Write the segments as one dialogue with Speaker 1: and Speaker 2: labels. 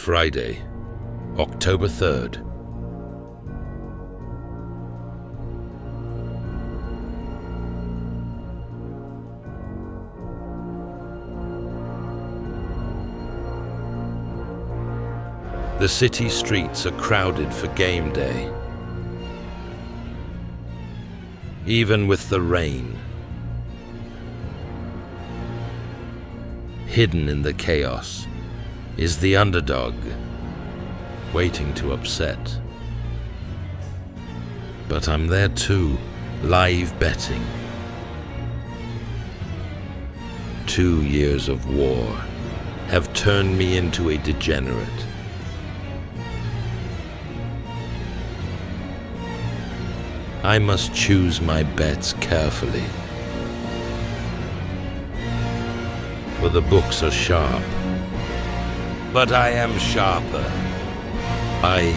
Speaker 1: Friday, October 3rd. The city streets are crowded for game day. Even with the rain, hidden in the chaos is the underdog, waiting to upset. But I'm there too, live betting. 2 years of war have turned me into a degenerate. I must choose my bets carefully, for the books are sharp. But I am sharper. I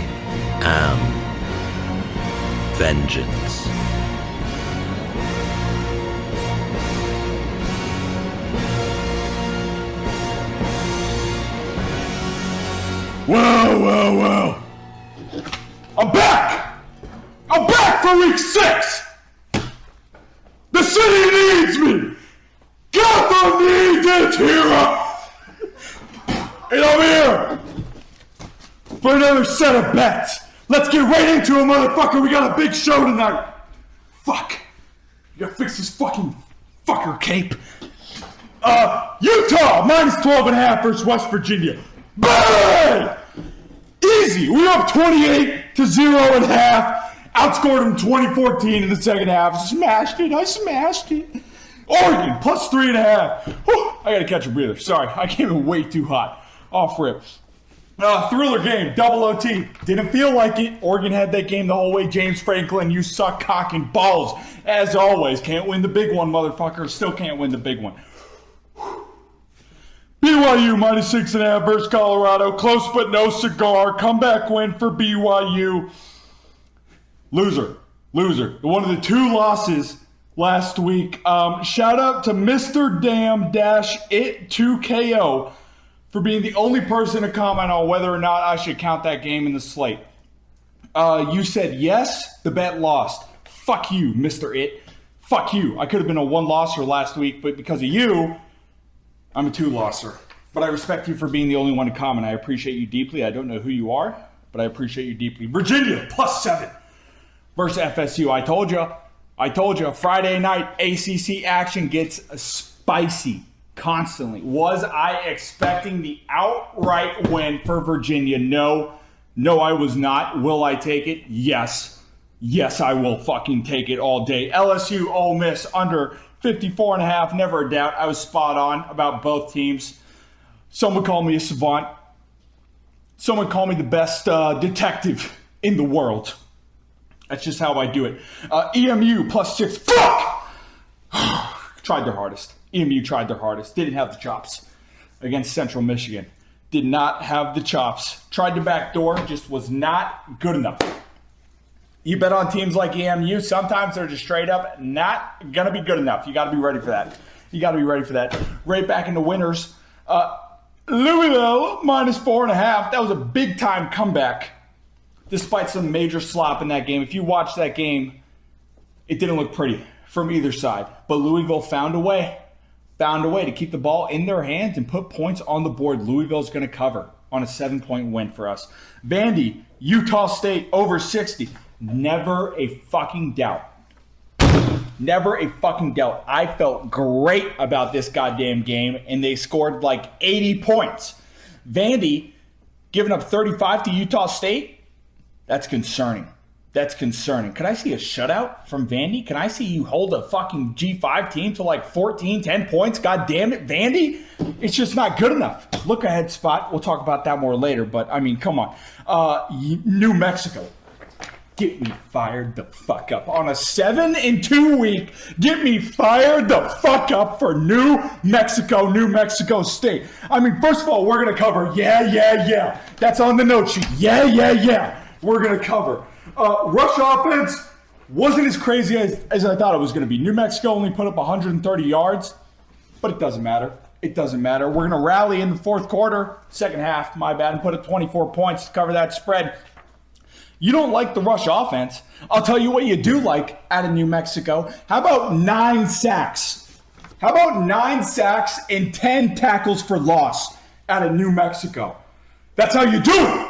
Speaker 1: am vengeance.
Speaker 2: Well. I'm back! I'm back for week 6! The city needs me! Gotham needs its hero! And I'm here for another set of bets. Let's get right into it, motherfucker. We got a big show tonight. Fuck. You gotta fix this fucking fucker cape. Utah, minus 12.5 versus West Virginia. Bang! Easy. We were up 28-0.5. Outscored them 20-14 in the second half. I smashed it. Oregon, plus 3.5. Whew, I gotta catch a breather. Sorry, I came in way too hot. Off rip. Thriller game, double OT. Didn't feel like it. Oregon had that game the whole way. James Franklin, you suck cock and balls. As always, can't win the big one, motherfucker. Still can't win the big one. BYU, minus 6.5 versus Colorado. Close but no cigar. Comeback win for BYU. Loser. One of the 2 losses last week. Shout out to Mr. Damn-It2KO for being the only person to comment on whether or not I should count that game in the slate. You said yes, the bet lost. Fuck you, Mr. It. Fuck you. I could have been a 1-losser last week, but because of you, I'm a 2-losser. But I respect you for being the only one to comment. I appreciate you deeply. I don't know who you are, but I appreciate you deeply. Virginia, plus 7 versus FSU. I told you. Friday night ACC action gets spicy. Constantly. Was I expecting the outright win for Virginia? No, I was not. Will I take it? Yes, I will fucking take it all day. LSU, Ole Miss, under 54.5. Never a doubt. I was spot on about both teams. Someone called me a savant. Someone called me the best detective in the world. That's just how I do it. EMU, plus 6. Fuck! Tried their hardest. EMU tried their hardest. Didn't have the chops against Central Michigan. Did not have the chops. Tried to backdoor, just was not good enough. You bet on teams like EMU, sometimes they're just straight up not going to be good enough. You got to be ready for that. Right back into winners. Louisville, minus 4.5. That was a big-time comeback, despite some major slop in that game. If you watch that game, it didn't look pretty from either side. But Louisville found a way to keep the ball in their hands and put points on the board. Louisville's going to cover on a 7-point win for us. Vandy, Utah State, over 60. Never a fucking doubt. I felt great about this goddamn game, and they scored like 80 points. Vandy giving up 35 to Utah State? That's concerning. Can I see a shutout from Vandy? Can I see you hold a fucking G5 team to like 14, 10 points? God damn it, Vandy. It's just not good enough. Look ahead spot. We'll talk about that more later, but I mean, come on. New Mexico. Get me fired the fuck up. On a 7-2 week, get me fired the fuck up for New Mexico State. I mean, first of all, we're going to cover. Yeah. That's on the note sheet. Yeah. We're going to cover. Rush offense wasn't as crazy as I thought it was going to be. New Mexico only put up 130 yards, but it doesn't matter. It doesn't matter. We're going to rally in the fourth quarter, second half, my bad, and put up 24 points to cover that spread. You don't like the rush offense. I'll tell you what you do like out of New Mexico. How about 9 sacks? How about 9 sacks and 10 tackles for loss out of New Mexico? That's how you do it.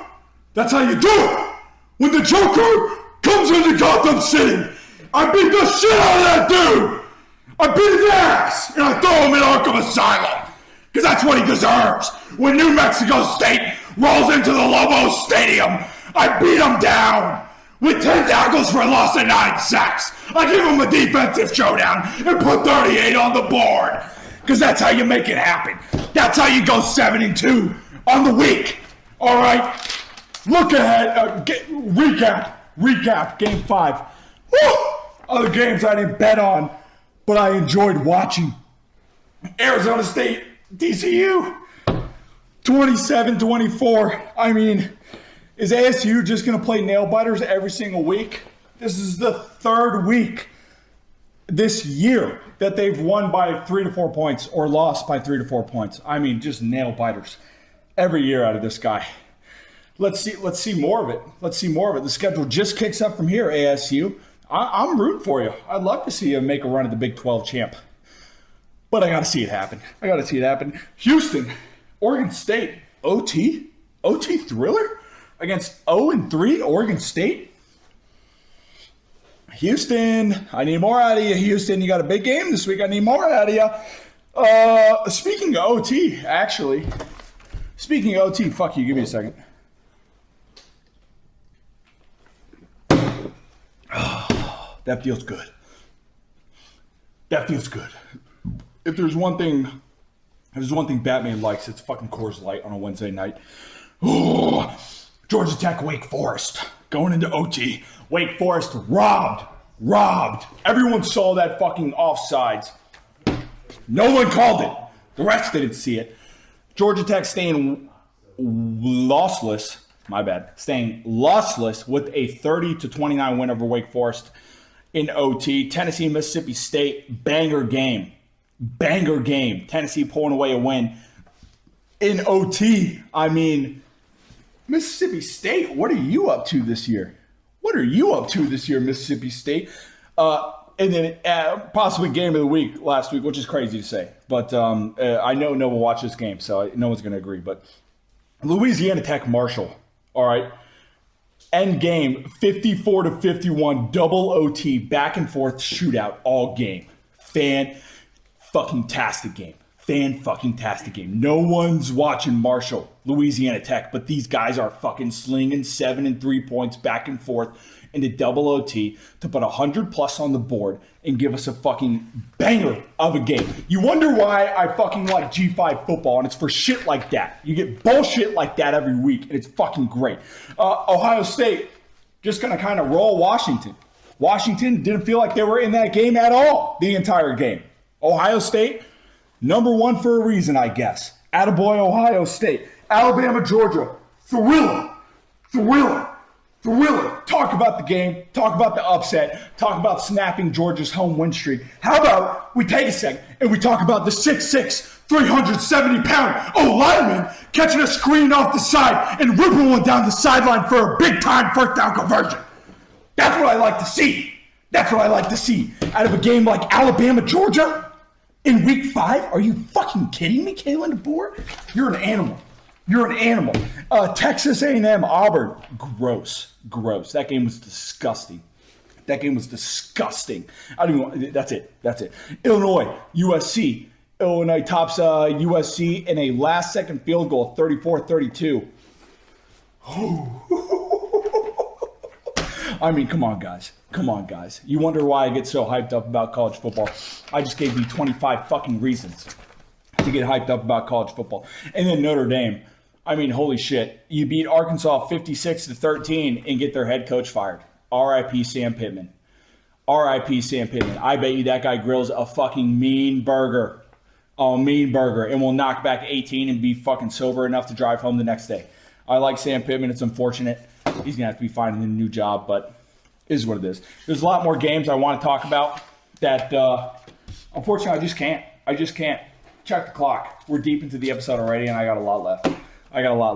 Speaker 2: That's how you do it. When the Joker comes into Gotham City, I beat the shit out of that dude. I beat his ass, and I throw him in Arkham Asylum, because that's what he deserves. When New Mexico State rolls into the Lobo Stadium, I beat him down with 10 tackles for loss and 9 sacks. I give him a defensive showdown and put 38 on the board, because that's how you make it happen. That's how you go 7-2 on the week. All right? Look ahead. Recap. Game 5. Woo! Other games I didn't bet on, but I enjoyed watching. Arizona State, TCU, 27-24. I mean, is ASU just going to play nail biters every single week? This is the third week this year that they've won by 3 to 4 points or lost by 3 to 4 points. I mean, just nail biters every year out of this guy. Let's see more of it. Let's see more of it. The schedule just kicks up from here, ASU. I'm rooting for you. I'd love to see you make a run at the Big 12 champ. But I got to see it happen. Houston, Oregon State, OT thriller against 0-3 Oregon State. Houston, I need more out of you, Houston. You got a big game this week. I need more out of you. Speaking of OT, actually. Fuck you. Give me a second. That feels good. If there's one thing Batman likes, it's fucking Coors Light on a Wednesday night. Oh, Georgia Tech, Wake Forest, going into OT. Wake Forest robbed. Everyone saw that fucking offsides. No one called it. The rest didn't see it. Georgia Tech staying lossless with a 30-29 win over Wake Forest in OT. Tennessee, Mississippi State, banger game. Tennessee pulling away a win in OT. I mean, Mississippi State, what are you up to this year? Mississippi State? And then possibly game of the week last week, which is crazy to say. But I know no one watched this game, so no one's going to agree. But Louisiana Tech, Marshall, all right? End game, 54-51, double OT, back and forth shootout all game. Fan-fucking-tastic game. No one's watching Marshall, Louisiana Tech, but these guys are fucking slinging 7 and 3 points back and forth into double OT to put 100 plus on the board and give us a fucking banger of a game. You wonder why I fucking like G5 football, and it's for shit like that. You get bullshit like that every week, and it's fucking great. Ohio State just gonna kind of roll Washington. Washington didn't feel like they were in that game at all the entire game. Ohio State, number 1 for a reason, I guess. Attaboy, Ohio State. Alabama, Georgia, thriller. Talk about the game. Talk about the upset. Talk about snapping Georgia's home win streak. How about we take a second and we talk about the 6'6", 370-pound O-lineman catching a screen off the side and ripping one down the sideline for a big-time first down conversion. That's what I like to see. Out of a game like Alabama, Georgia in week 5. Are you fucking kidding me, Kalen DeBoer? You're an animal. Texas A&M, Auburn. Gross. That game was disgusting. I don't even. That's it. Illinois, USC. Illinois tops USC in a last-second field goal, 34-32. I mean, come on, guys. You wonder why I get so hyped up about college football. I just gave you 25 fucking reasons to get hyped up about college football. And then Notre Dame. I mean, holy shit. You beat Arkansas 56-13 and get their head coach fired. R.I.P. Sam Pittman. I bet you that guy grills a fucking mean burger. And will knock back 18 and be fucking sober enough to drive home the next day. I like Sam Pittman. It's unfortunate. He's going to have to be finding a new job, but it is what it is. There's a lot more games I want to talk about that, unfortunately, I just can't. check the clock. We're deep into the episode already, and I got a lot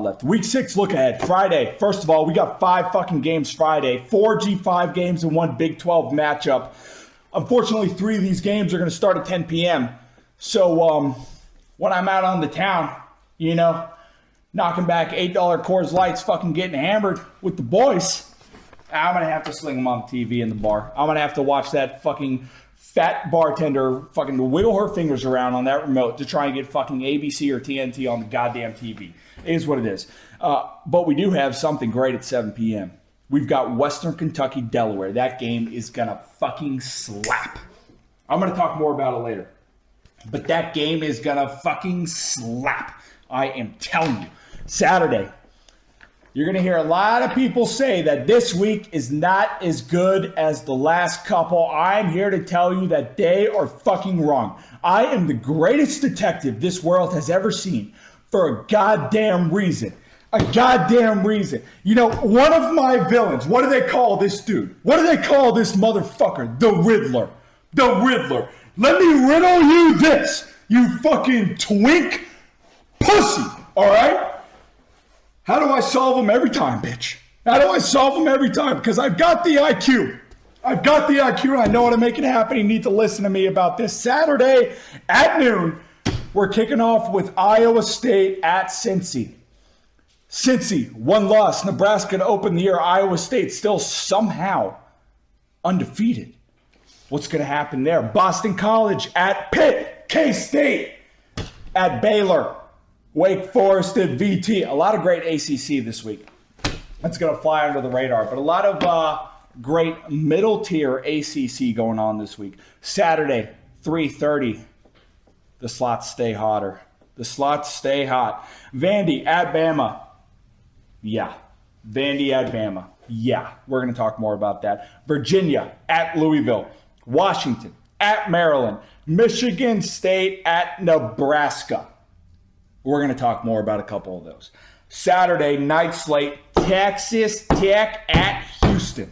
Speaker 2: left. Week 6 look ahead. Friday. First of all, we got 5 fucking games Friday. 4 G5 games and 1 Big 12 matchup. Unfortunately, 3 of these games are going to start at 10 p.m. So when I'm out on the town, knocking back $8 Coors Lights, fucking getting hammered with the boys, I'm going to have to sling them on TV in the bar. I'm going to have to watch that fucking fat bartender fucking wiggle her fingers around on that remote to try and get fucking ABC or TNT on the goddamn TV. It is what it is. But we do have something great at 7 p.m. We've got Western Kentucky, Delaware. That game is going to fucking slap. I'm going to talk more about it later. But that game is going to fucking slap. I am telling you. Saturday. You're going to hear a lot of people say that this week is not as good as the last couple. I'm here to tell you that they are fucking wrong. I am the greatest detective this world has ever seen for a goddamn reason. A goddamn reason. One of my villains, what do they call this dude? What do they call this motherfucker? The Riddler. The Riddler. Let me riddle you this, you fucking twink pussy, all right? How do I solve them every time, bitch? How do I solve them every time? Because I've got the IQ. And I know how to make it happen. You need to listen to me about this. Saturday at noon, we're kicking off with Iowa State at Cincy. Cincy, 1 loss. Nebraska to open the year. Iowa State still somehow undefeated. What's going to happen there? Boston College at Pitt. K-State at Baylor. Wake Forest at VT. A lot of great ACC this week. That's going to fly under the radar. But a lot of great middle-tier ACC going on this week. Saturday, 3:30. The slots stay hotter. The slots stay hot. Vandy at Bama. Yeah. Vandy at Bama. Yeah. We're going to talk more about that. Virginia at Louisville. Washington at Maryland. Michigan State at Nebraska. We're going to talk more about a couple of those. Saturday night slate, Texas Tech at Houston.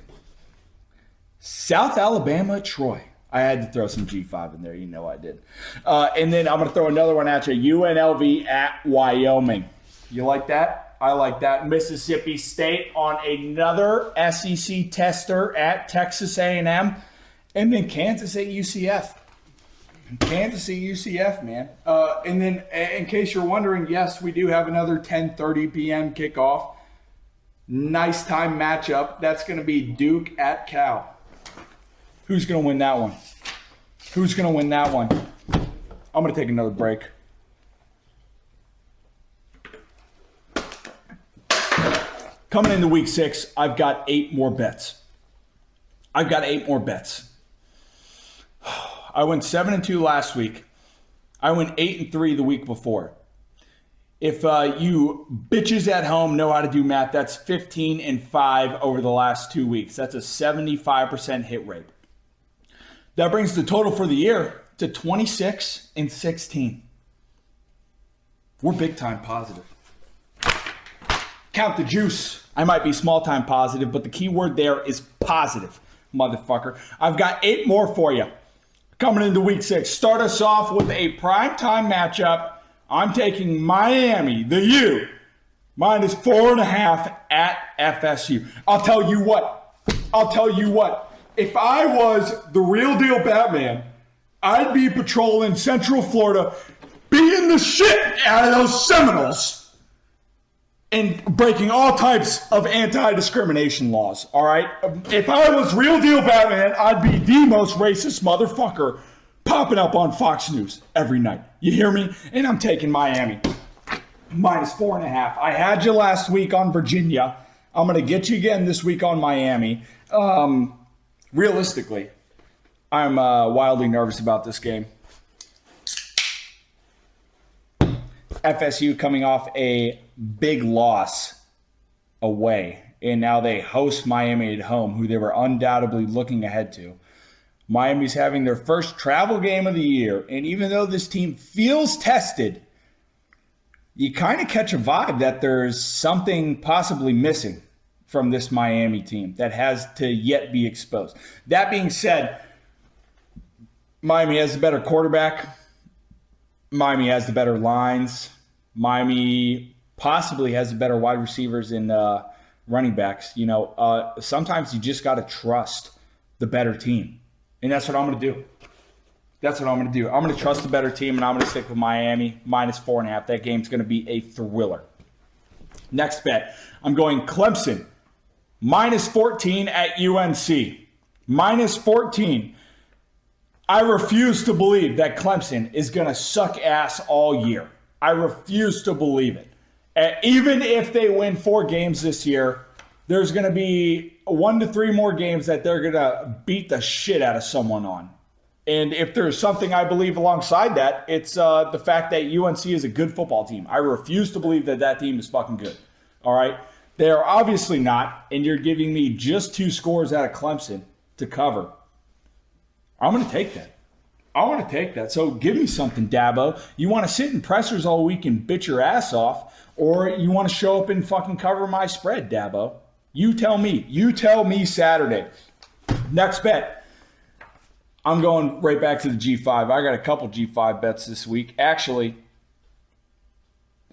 Speaker 2: South Alabama at Troy. I had to throw some G5 in there. You know I did. And then I'm going to throw another one at you. UNLV at Wyoming. You like that? I like that. Mississippi State on another SEC tester at Texas A&M. And then Kansas at UCF. Kansas at UCF, man. And then, in case you're wondering, yes, we do have another 10:30 p.m. kickoff. Nice time matchup. That's going to be Duke at Cal. Who's going to win that one? Who's going to win that one? I'm going to take another break. Coming into week 6, I've got 8 more bets. I went 7-2 last week. I went 8-3 the week before. If you bitches at home know how to do math, that's 15-5 over the last 2 weeks. That's a 75% hit rate. That brings the total for the year to 26-16. We're big time positive. Count the juice. I might be small time positive, but the key word there is positive, motherfucker. I've got 8 more for you. Coming into week 6, start us off with a primetime matchup. I'm taking Miami, the U, minus 4.5 at FSU. I'll tell you what. If I was the real deal Batman, I'd be patrolling Central Florida, beating the shit out of those Seminoles and breaking all types of anti-discrimination laws, all right? If I was real deal Batman, I'd be the most racist motherfucker popping up on Fox News every night. You hear me? And I'm taking Miami. Minus 4.5. I had you last week on Virginia. I'm going to get you again this week on Miami. Realistically, I'm wildly nervous about this game. FSU coming off a big loss away, and now they host Miami at home, who they were undoubtedly looking ahead to. Miami's having their first travel game of the year, and even though this team feels tested, you kind of catch a vibe that there's something possibly missing from this Miami team that has to yet be exposed. That being said, Miami has a better quarterback. Miami has the better lines. Miami possibly has the better wide receivers and running backs. Sometimes you just got to trust the better team. And that's what I'm going to do. I'm going to trust the better team, and I'm going to stick with Miami -4.5. That game's going to be a thriller. Next bet, I'm going Clemson -14 at UNC. -14. I refuse to believe that Clemson is going to suck ass all year. I refuse to believe it. Even if they win 4 games this year, there's going to be 1 to 3 more games that they're going to beat the shit out of someone on. And if there's something I believe alongside that, it's the fact that UNC is a good football team. I refuse to believe that team is fucking good. All right? They are obviously not, and you're giving me just 2 scores out of Clemson to cover. I'm going to take that. I want to take that. So give me something, Dabo. You want to sit in pressers all week and bitch your ass off, or you want to show up and fucking cover my spread, Dabo? You tell me. You tell me Saturday. Next bet. I'm going right back to the G5. I got a couple G5 bets this week. Actually,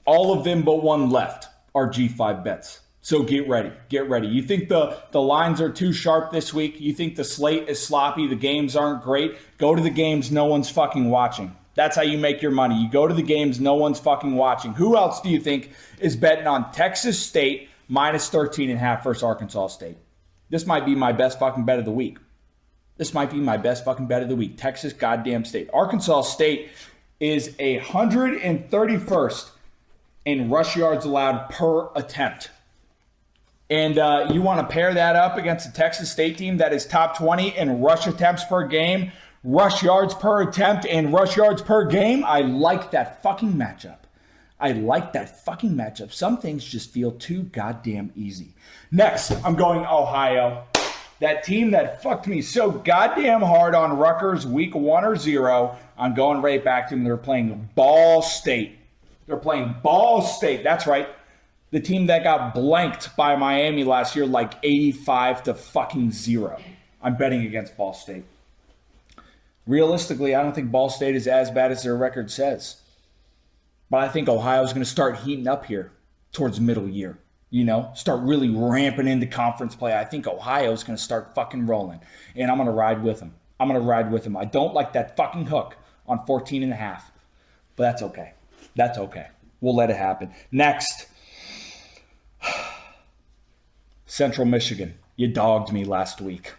Speaker 2: all of them but one left are G5 bets. So get ready. Get ready. You think the lines are too sharp this week? You think the slate is sloppy? The games aren't great? Go to the games no one's fucking watching. That's how you make your money. You go to the games no one's fucking watching. Who else do you think is betting on Texas State -13.5 versus Arkansas State? This might be my best fucking bet of the week. Texas goddamn State. Arkansas State is 131st in rush yards allowed per attempt. And you want to pair that up against the Texas State team that is top 20 in rush attempts per game, rush yards per attempt, and rush yards per game? I like that fucking matchup. Some things just feel too goddamn easy. Next, I'm going Ohio. That team that fucked me so goddamn hard on Rutgers week 1 or 0, I'm going right back to them. They're playing Ball State. That's right. The team that got blanked by Miami last year like 85-0. I'm betting against Ball State. Realistically, I don't think Ball State is as bad as their record says. But I think Ohio's going to start heating up here towards the middle year. Start really ramping into conference play. I think Ohio's going to start fucking rolling. And I'm going to ride with them. I don't like that fucking hook on 14.5. But that's okay. We'll let it happen. Next. Central Michigan. You dogged me last week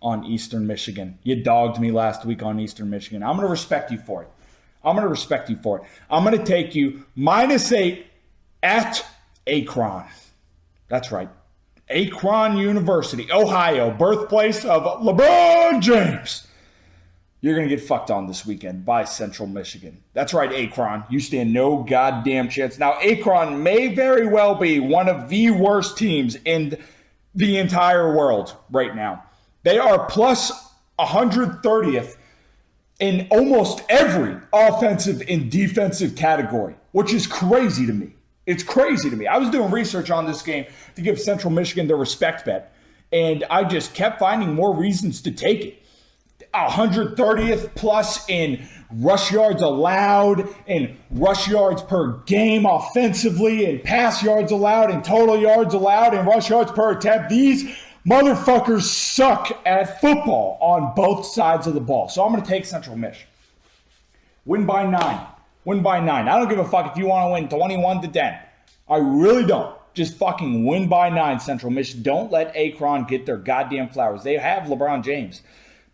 Speaker 2: on Eastern Michigan. I'm going to respect you for it. I'm going to take you -8 at Akron. That's right. Akron University, Ohio, birthplace of LeBron James. You're going to get fucked on this weekend by Central Michigan. That's right, Akron. You stand no goddamn chance. Now, Akron may very well be one of the worst teams in the entire world right now. They are plus 130th in almost every offensive and defensive category, which is crazy to me. It's crazy to me. I was doing research on this game to give Central Michigan their respect bet, and I just kept finding more reasons to take it. 130th plus in rush yards allowed, and rush yards per game offensively, and pass yards allowed, and total yards allowed, and rush yards per attempt. These motherfuckers suck at football on both sides of the ball. So I'm going to take Central Michigan. Win by 9. I don't give a fuck if you want to win 21-10. I really don't. Just fucking win by 9, Central Michigan. Don't let Akron get their goddamn flowers. They have LeBron James.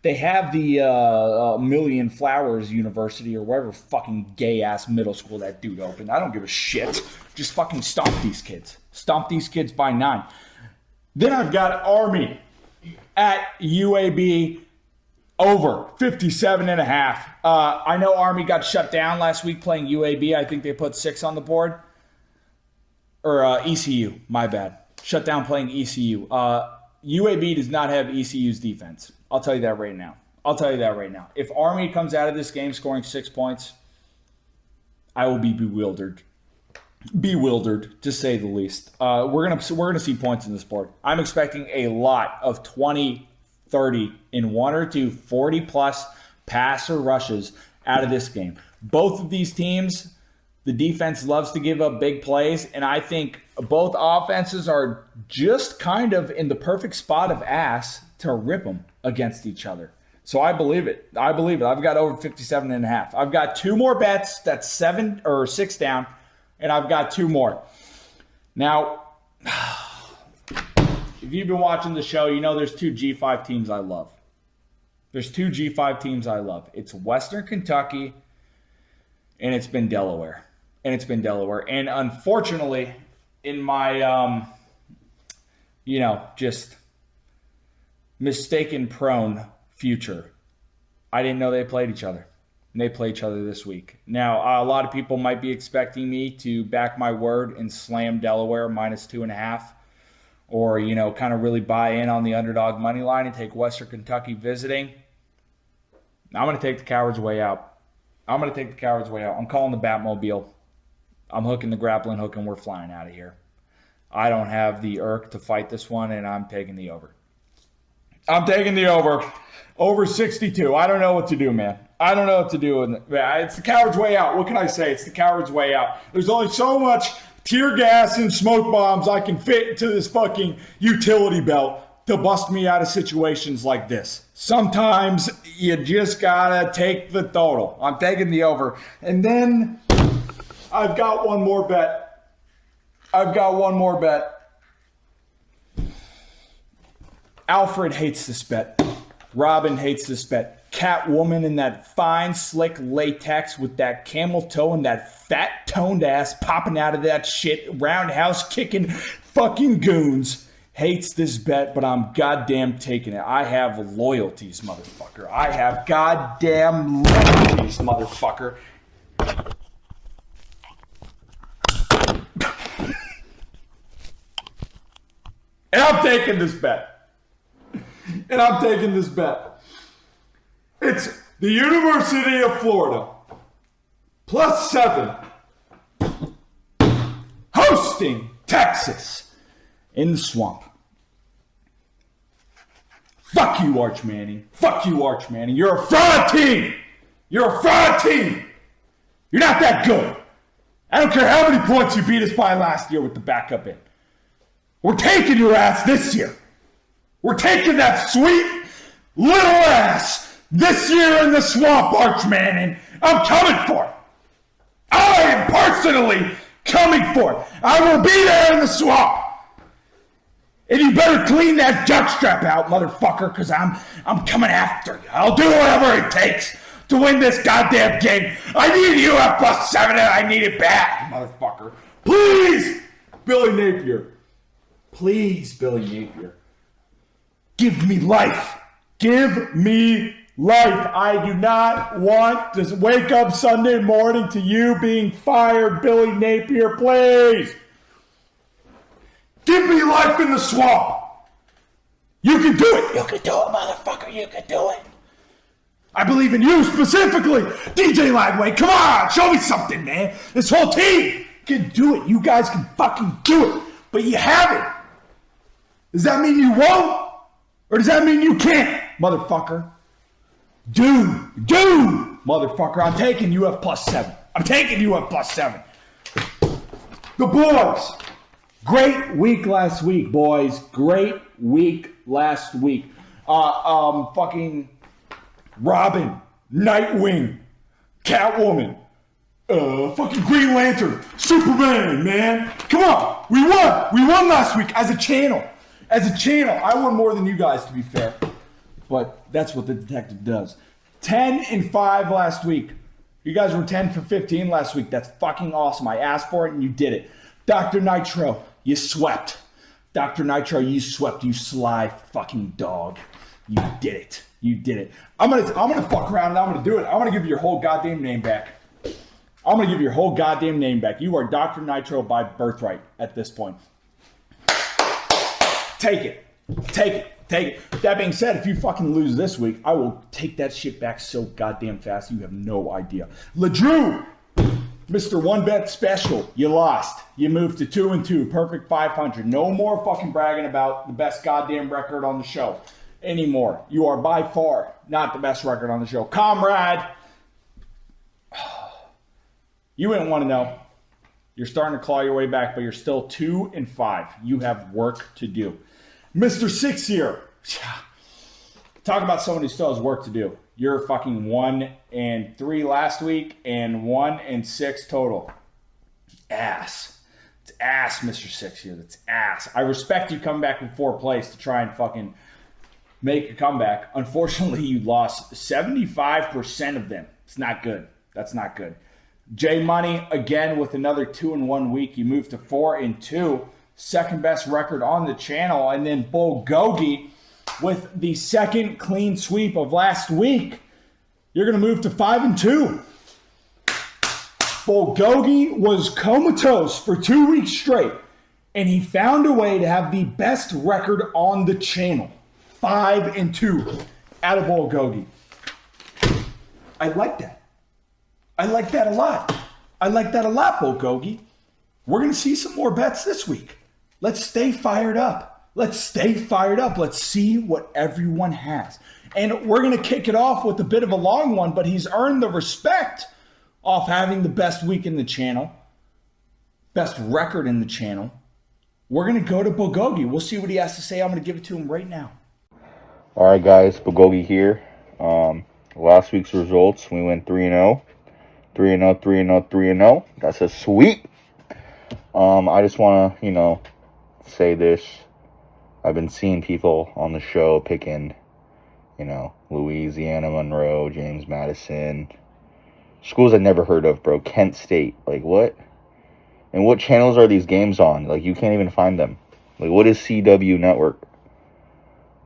Speaker 2: They have the Million Flowers University or whatever fucking gay-ass middle school that dude opened. I don't give a shit. Just fucking stomp these kids. By 9. Then I've got Army at UAB. Over 57.5. I know Army got shut down last week playing UAB. I think they put 6 on the board. Or ECU, my bad. Shut down playing ECU. UAB does not have ECU's defense. I'll tell you that right now. If Army comes out of this game scoring 6 points, I will be bewildered. To say the least. We're gonna see points in this board. I'm expecting a lot of 20, 30 in 1 or 2 40-plus passer rushes out of this game. Both of these teams, the defense loves to give up big plays, and I think both offenses are just kind of in the perfect spot of ass to rip them against each other. So I believe it. I believe it. I've got over 57.5. I've got 2 more bets. That's 7 or 6 down, and I've got 2 more. Now, if you've been watching the show, you know there's 2 G5 teams I love. There's 2 G5 teams I love. It's Western Kentucky, and it's been Delaware. And unfortunately, in my, just mistaken prone future, I didn't know they played each other. And they play each other this week. Now, a lot of people might be expecting me to back my word and slam Delaware -2.5. Or, kind of really buy in on the underdog money line and take Western Kentucky visiting. I'm going to take the coward's way out. I'm calling the Batmobile. I'm hooking the grappling hook, and we're flying out of here. I don't have the irk to fight this one, and I'm taking the over. I'm taking the over. Over 62. I don't know what to do, man. I don't know what to do. It's the coward's way out. What can I say? It's the coward's way out. There's only so much tear gas and smoke bombs I can fit into this fucking utility belt to bust me out of situations like this. Sometimes you just gotta take the total. I'm taking the over. And then I've got one more bet. Alfred hates this bet. Robin hates this bet. Catwoman in that fine, slick latex with that camel toe and that fat, toned ass popping out of that shit, roundhouse kicking fucking goons, hates this bet, but I'm goddamn taking it. I have loyalties, motherfucker. I have goddamn loyalties, motherfucker. And I'm taking this bet. It's the University of Florida +7 hosting Texas in the swamp. Fuck you, Arch Manning. You're a fraud team. You're not that good. I don't care how many points you beat us by last year with the backup in. We're taking your ass this year. We're taking that sweet little ass this year in the swamp, Arch Manning. I'm coming for it. I am personally coming for it. I will be there in the swamp. And you better clean that jockstrap out, motherfucker, because I'm coming after you. I'll do whatever it takes to win this goddamn game. I need you at +7 and I need it bad, motherfucker. Please, Billy Napier. Give me life. I do not want to wake up Sunday morning to you being fired, Billy Napier, please. Give me life in the swamp. You can do it. Motherfucker. You can do it. I believe in you specifically. DJ Lagway, come on. Show me something, man. This whole team can do it. You guys can fucking do it. But you haven't. Does that mean you won't? Or does that mean you can't, motherfucker? Do, motherfucker. I'm taking you at +7. The boys. Great week last week, boys. Fucking Robin, Nightwing, Catwoman, fucking Green Lantern, Superman, man. Come on. We won last week as a channel. I won more than you guys, to be fair. But that's what the detective does. 10-5 last week. You guys were 10 for 15 last week. That's fucking awesome. I asked for it and you did it. Dr. Nitro, you swept. You sly fucking dog. You did it. I'm gonna fuck around and I'm gonna do it. I'm gonna give you your whole goddamn name back. You are Dr. Nitro by birthright at this point. Take it. That being said, if you fucking lose this week, I will take that shit back so goddamn fast you have no idea. LeDrew, Mr. One Bet Special, you lost. You moved to 2-2, perfect 500. No more fucking bragging about the best goddamn record on the show anymore. You are by far not the best record on the show. Comrade, You wouldn't want to know. You're starting to claw your way back, but you're still 2-5. You have work to do. Mr. 6 here. Talk about someone who still has work to do. You're fucking 1-3 last week and 1-6 total. Ass. It's ass, Mr. 6 here. That's ass. I respect you coming back in 4th place to try and fucking make a comeback. Unfortunately, you lost 75% of them. It's not good. That's not good. J Money, again, with another 2-1 week. You moved to 4-2. Second best record on the channel. And then Bulgogi with the second clean sweep of last week. You're going to move to 5-2. Bulgogi was comatose for 2 weeks straight. And he found a way to have the best record on the channel. 5-2. Atta Bulgogi. I like that. I like that a lot. I like that a lot, Bulgogi. We're going to see some more bets this week. Let's stay fired up. Let's stay fired up. Let's see what everyone has. And we're going to kick it off with a bit of a long one, but he's earned the respect off having the best week in the channel, best record in the channel. We're going to go to Bulgogi. We'll see what he has to say. I'm going to give it to him right now.
Speaker 3: All right, guys. Bulgogi here. Last week's results, we went 3-0. 3-0, 3-0, 3-0. That's a sweep. I just want to, say this. I've been seeing people on the show picking, Louisiana Monroe, James Madison. Schools I never heard of, bro. Kent State. Like, what? And what channels are these games on? Like, you can't even find them. Like, what is CW Network?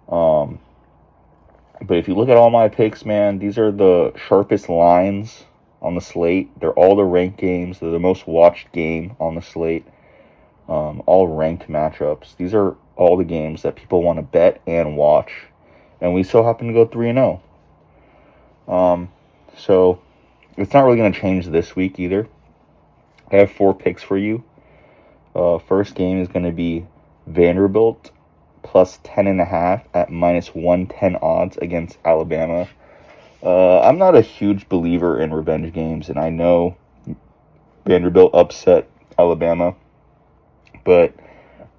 Speaker 3: But if you look at all my picks, man, these are the sharpest lines on the slate. They're all the ranked games. They're the most watched game on the slate. All ranked matchups. These are all the games that people want to bet and watch. And we so happen to go 3-0. So it's not really going to change this week either. I have 4 picks for you. First game is going to be Vanderbilt plus 10.5 at -110 odds against Alabama. I'm not a huge believer in revenge games, and I know Vanderbilt upset Alabama, but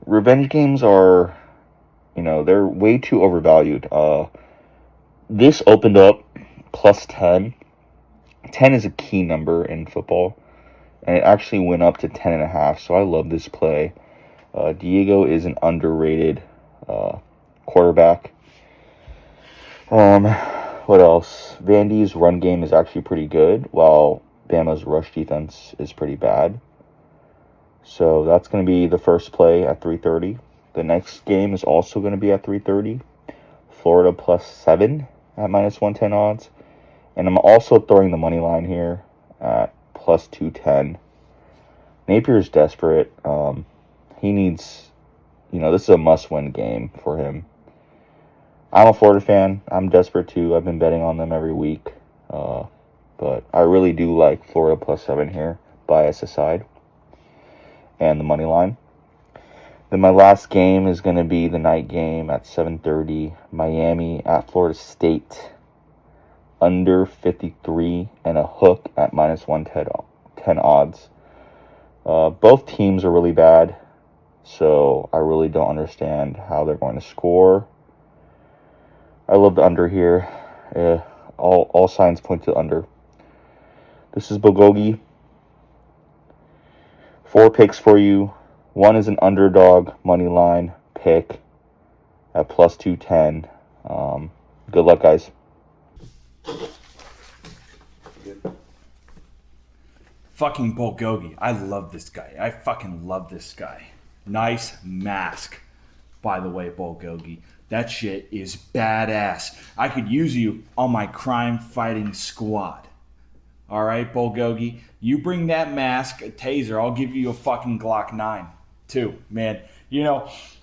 Speaker 3: revenge games are, they're way too overvalued. This opened up plus 10. 10 is a key number in football, and it actually went up to 10.5, so I love this play. Diego is an underrated quarterback. What else? Vandy's run game is actually pretty good, while Bama's rush defense is pretty bad. So that's going to be the first play at 3:30. The next game is also going to be at 3:30. Florida plus 7 at -110 odds. And I'm also throwing the money line here at plus 210. Napier's desperate. He needs, this is a must-win game for him. I'm a Florida fan. I'm desperate too. I've been betting on them every week. But I really do like Florida plus 7 here, bias aside, and the money line. Then my last game is going to be the night game at 7:30. Miami at Florida State. Under 53 and a hook at -110 odds. Both teams are really bad, so I really don't understand how they're going to score. I love the under here. All signs point to under. This is Bulgogi. 4 picks for you. One is an underdog money line pick at plus 210. Good luck, guys.
Speaker 2: Fucking Bulgogi. I love this guy. I fucking love this guy. Nice mask, by the way, Bulgogi. That shit is badass. I could use you on my crime fighting squad. All right, Bulgogi. You bring that mask, a taser, I'll give you a fucking Glock 9, too, man.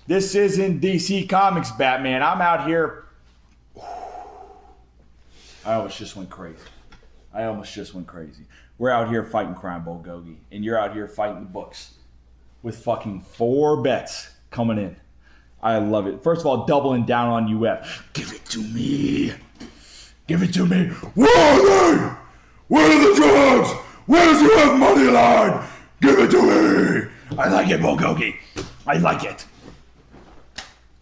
Speaker 2: This isn't DC Comics, Batman. I'm out here. I almost just went crazy. We're out here fighting crime, Bulgogi, and you're out here fighting the books with fucking 4 bets coming in. I love it. First of all, doubling down on UF. Give it to me. Give it to me. Where are they? Where are the drugs? Where does you have money line? Give it to me. I like it, Bulgogi. I like it.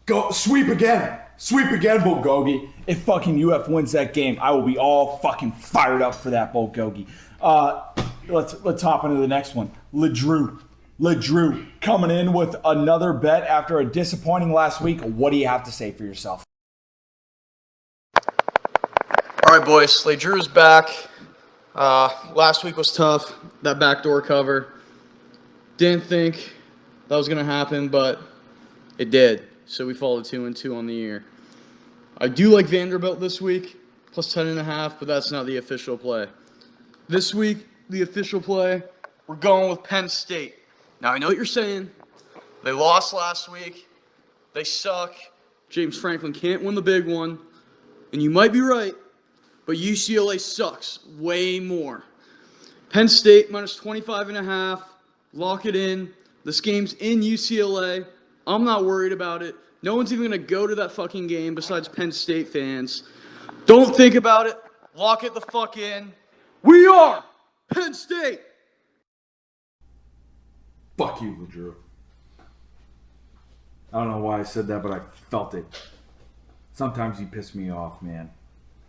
Speaker 2: Go sweep again. Sweep again, Bulgogi. If fucking UF wins that game, I will be all fucking fired up for that, Bulgogi. Let's hop into the next one. LeDrew coming in with another bet after a disappointing last week. What do you have to say for yourself?
Speaker 4: All right, boys. LeDrew's back. Last week was tough. That backdoor cover. Didn't think that was going to happen, but it did. So we followed 2-2 on the year. I do like Vanderbilt this week, plus 10.5, but that's not the official play. This week, the official play, we're going with Penn State. Now, I know what you're saying. They lost last week. They suck. James Franklin can't win the big one. And you might be right, but UCLA sucks way more. Penn State, minus 25.5. Lock it in. This game's in UCLA. I'm not worried about it. No one's even going to go to that fucking game besides Penn State fans. Don't think about it. Lock it the fuck in. We are Penn State.
Speaker 2: Fuck you, LeDrew. I don't know why I said that, but I felt it. Sometimes you piss me off, man.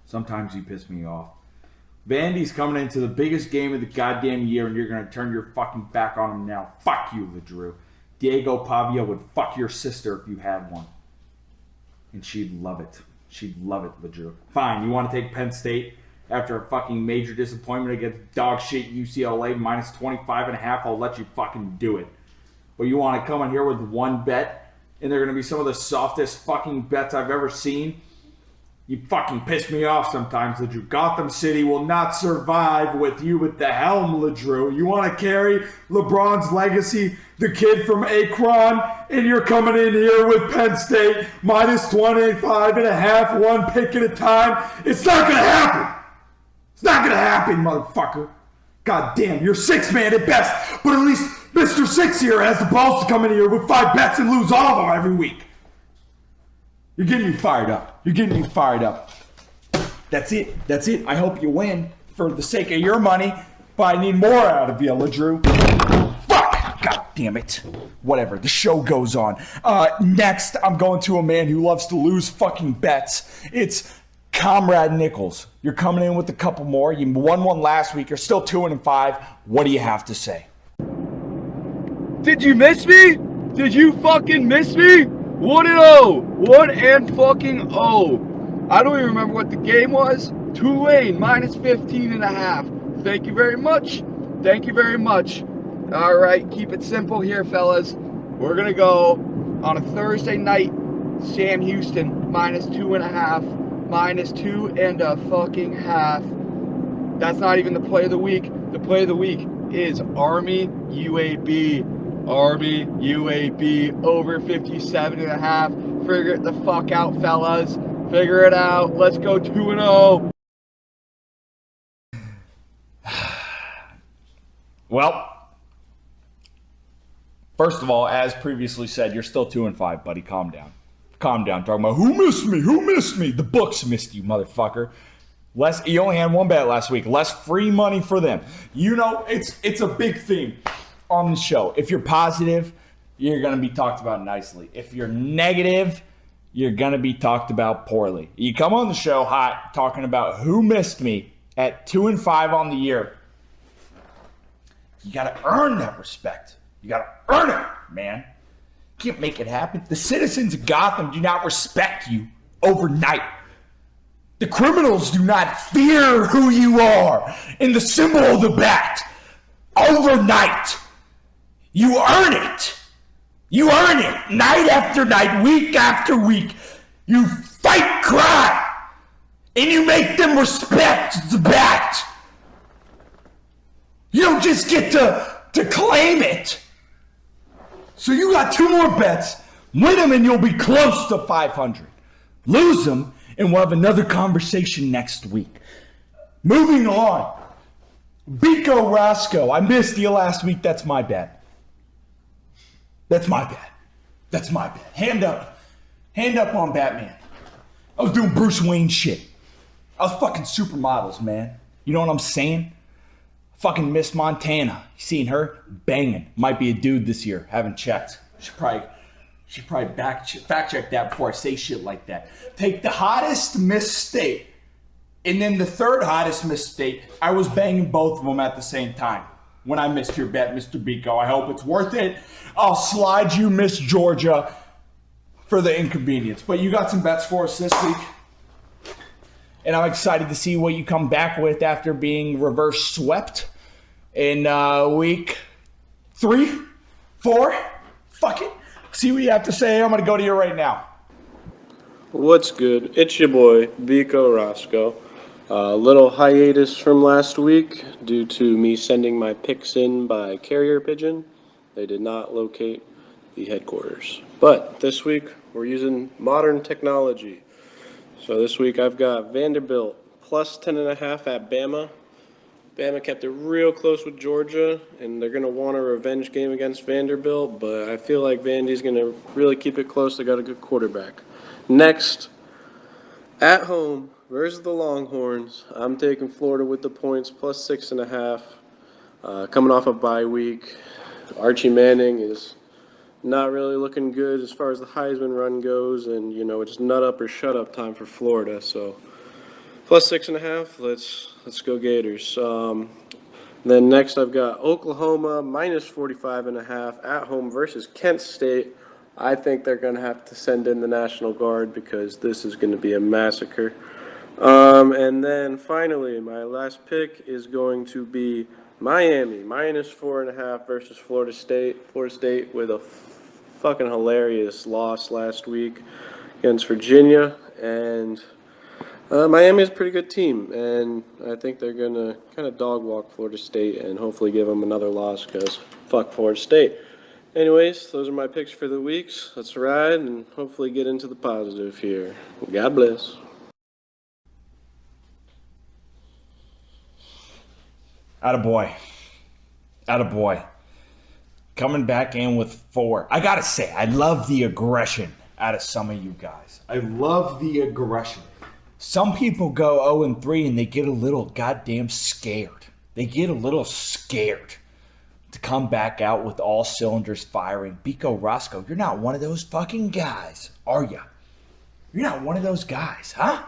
Speaker 2: Sometimes you piss me off. Vandy's coming into the biggest game of the goddamn year, and you're going to turn your fucking back on him now. Fuck you, LeDrew. Diego Pavia would fuck your sister if you had one. And she'd love it. She'd love it, LeDrew. Fine, you want to take Penn State after a fucking major disappointment against dog shit UCLA minus 25.5? I'll let you fucking do it. But you want to come in here with one bet, and they're going to be some of the softest fucking bets I've ever seen? You fucking piss me off sometimes, LeDrew. Gotham City will not survive with you at the helm, LeDrew. You want to carry LeBron's legacy, the kid from Akron, and you're coming in here with Penn State minus 25.5, one pick at a time. It's not going to happen. It's not going to happen, motherfucker. God damn, you're six man at best, but at least Mr. Six here has the balls to come in here with 5 bets and lose all of them every week. You're getting me fired up. You're getting me fired up. That's it. That's it. I hope you win for the sake of your money, but I need more out of you, LeDrew. Fuck! God damn it. Whatever. The show goes on. Next, I'm going to a man who loves to lose fucking bets. It's Comrade Nichols. You're coming in with a couple more. You won one last week. You're still 2-5. What do you have to say?
Speaker 5: Did you miss me? Did you fucking miss me? 1-0. 1-0. I don't even remember what the game was. Tulane, minus 15.5. Thank you very much. Thank you very much. All right, keep it simple here, fellas. We're going to go on a Thursday night. Sam Houston, minus 2.5. Minus 2.5. That's not even the play of the week. The play of the week is Army UAB. Army UAB over 57.5. Figure it the fuck out, fellas. Figure it out. Let's go 2-0.
Speaker 2: Well, first of all, as previously said, you're still 2-5, buddy. Calm down. Calm down. Talking about who missed me? Who missed me? The books missed you, motherfucker. You only had one bet last week. Less free money for them. You know, it's a big thing on the show. If you're positive, you're going to be talked about nicely. If you're negative, you're going to be talked about poorly. You come on the show hot talking about who missed me at 2-5 on the year. You got to earn that respect. You got to earn it, man. You can't make it happen. The citizens of Gotham do not respect you overnight. The criminals do not fear who you are in the symbol of the bat. Overnight. You earn it. You earn it night after night, week after week. You fight crime. And you make them respect the bat. You don't just get to claim it. So you got 2 more bets. Win them and you'll be close to 500. Lose them and we'll have another conversation next week. Moving on. Biko Roscoe. I missed you last week. That's my bad. That's my bad. That's my bad. Hand up. Hand up on Batman. I was doing Bruce Wayne shit. I was fucking supermodels, man. You know what I'm saying? Fucking Miss Montana. You seen her? Banging. Might be a dude this year. Haven't checked. Should probably fact check that before I say shit like that. Take the hottest Miss State, and then the third hottest Miss State. I was banging both of them at the same time when I missed your bet, Mr. Biko. I hope it's worth it. I'll slide you Miss Georgia for the inconvenience. But you got some bets for us this week, and I'm excited to see what you come back with after being reverse swept in week 3, 4. Fuck it. See what you have to say. I'm going to go to you right now.
Speaker 6: What's good? It's your boy, Biko Roscoe. A little hiatus from last week due to me sending my picks in by carrier pigeon. They did not locate the headquarters. But this week, we're using modern technology. So this week, I've got Vanderbilt plus 10.5 at Bama. Bama kept it real close with Georgia, and they're going to want a revenge game against Vanderbilt, but I feel like Vandy's going to really keep it close. They got a good quarterback. Next, at home versus the Longhorns, I'm taking Florida with the points, plus 6.5. Coming off a bye week, Archie Manning is not really looking good as far as the Heisman run goes, and, you know, it's nut up or shut up time for Florida, so plus 6.5, let's go Gators. Then next I've got Oklahoma minus 45.5 at home versus Kent State. I think they're going to have to send in the National Guard because this is going to be a massacre. And then finally, my last pick is going to be Miami minus 4.5 versus Florida State. Florida State with a fucking hilarious loss last week against Virginia, and Miami is a pretty good team, and I think they're going to kind of dog walk Florida State and hopefully give them another loss because fuck Florida State. Anyways, those are my picks for the weeks. Let's ride and hopefully get into the positive here. God bless.
Speaker 2: Attaboy. Attaboy. Coming back in with 4. I got to say, I love the aggression out of some of you guys. I love the aggression. Some people go 0-3 and they get a little goddamn scared. They get a little scared to come back out with all cylinders firing. Biko Roscoe, you're not one of those fucking guys, are you? You're not one of those guys, huh?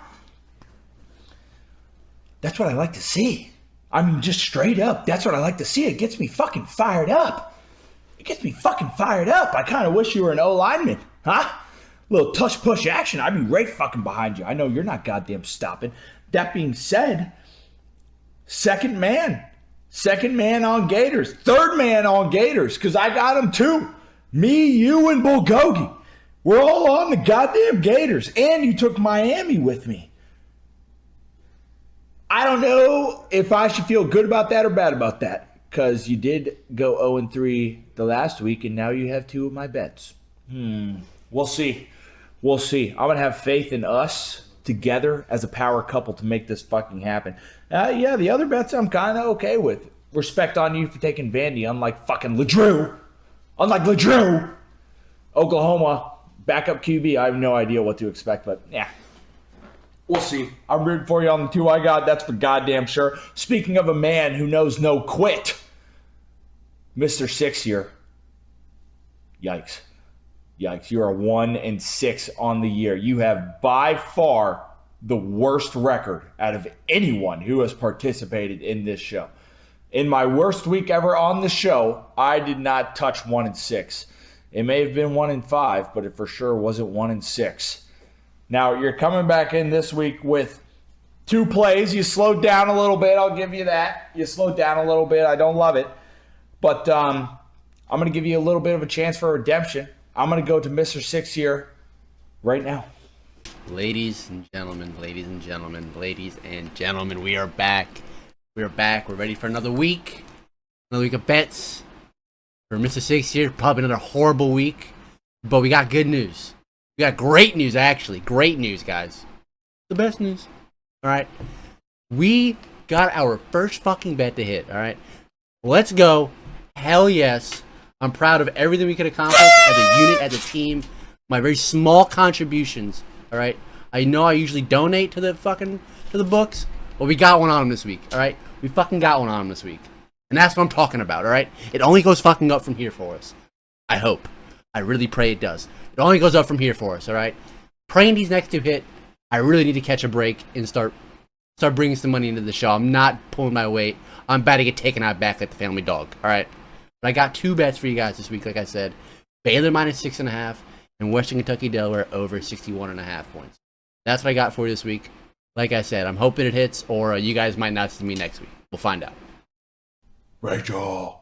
Speaker 2: That's what I like to see. I mean, just straight up, that's what I like to see. It gets me fucking fired up. It gets me fucking fired up. I kind of wish you were an O-lineman, huh? Little tush-push action. I'd be right fucking behind you. I know you're not goddamn stopping. That being said, second man on Gators. Third man on Gators, because I got them too. Me, you, and Bulgogi. We're all on the goddamn Gators. And you took Miami with me. I don't know if I should feel good about that or bad about that, because you did go 0-3 the last week, and now you have 2 of my bets. We'll see. We'll see. I'm going to have faith in us together as a power couple to make this fucking happen. Yeah, the other bets I'm kind of okay with. Respect on you for taking Vandy, unlike fucking LeDrew. Oklahoma, backup QB. I have no idea what to expect, but yeah. We'll see. I'm rooting for you on the 2 I got. That's for goddamn sure. Speaking of a man who knows no quit, Mr. 6 here. Yikes. You are 1-6 on the year. You have by far the worst record out of anyone who has participated in this show. In my worst week ever on the show, I did not touch 1-6. It may have been 1-5, but it for sure wasn't 1-6. Now, you're coming back in this week with 2 plays. You slowed down a little bit. I'll give you that. You slowed down a little bit. I don't love it. But I'm going to give you a little bit of a chance for redemption. I'm going to go to Mr. 6 here right now.
Speaker 7: Ladies and gentlemen, we are back. We're ready for another week. Another week of bets. For Mr. 6 here, probably another horrible week. But we got good news. We got great news, actually. Great news, guys. The best news. Alright. We got our first fucking bet to hit, alright? Let's go. Hell yes. I'm proud of everything we could accomplish as a unit, as a team. My very small contributions, alright? I know I usually donate to the books, but we got one on them this week, alright? We fucking got one on them this week. And that's what I'm talking about, all right? It only goes fucking up from here for us. I hope. I really pray it does. It only goes up from here for us, all right? Praying these next 2 hit. I really need to catch a break and start bringing some money into the show. I'm not pulling my weight. I'm about to get taken out back like the family dog, all right? But I got 2 bets for you guys this week, like I said. Baylor minus 6.5 and Western Kentucky Delaware over 61.5 points. That's what I got for you this week. Like I said, I'm hoping it hits, or you guys might not see me next week. We'll find out.
Speaker 2: Rachel.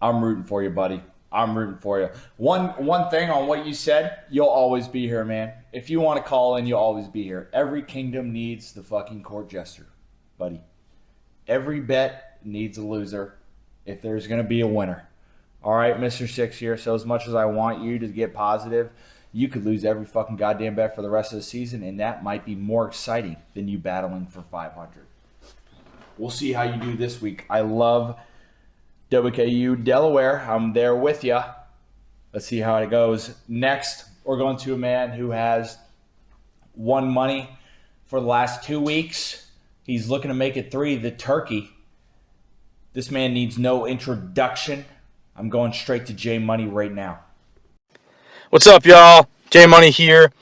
Speaker 2: I'm rooting for you, buddy. I'm rooting for you. One thing on what you said, you'll always be here, man. If you want to call in, you'll always be here. Every kingdom needs the fucking court jester, buddy. Every bet needs a loser if there's going to be a winner. All right, Mr. 6 here. So as much as I want you to get positive, you could lose every fucking goddamn bet for the rest of the season, and that might be more exciting than you battling for 500. We'll see how you do this week. I love WKU Delaware. I'm there with you. Let's see how it goes. Next, we're going to a man who has won money for the last 2 weeks. He's looking to make it 3, the Turkey. This man needs no introduction. I'm going straight to J Money right now.
Speaker 4: What's up, y'all? J Money here.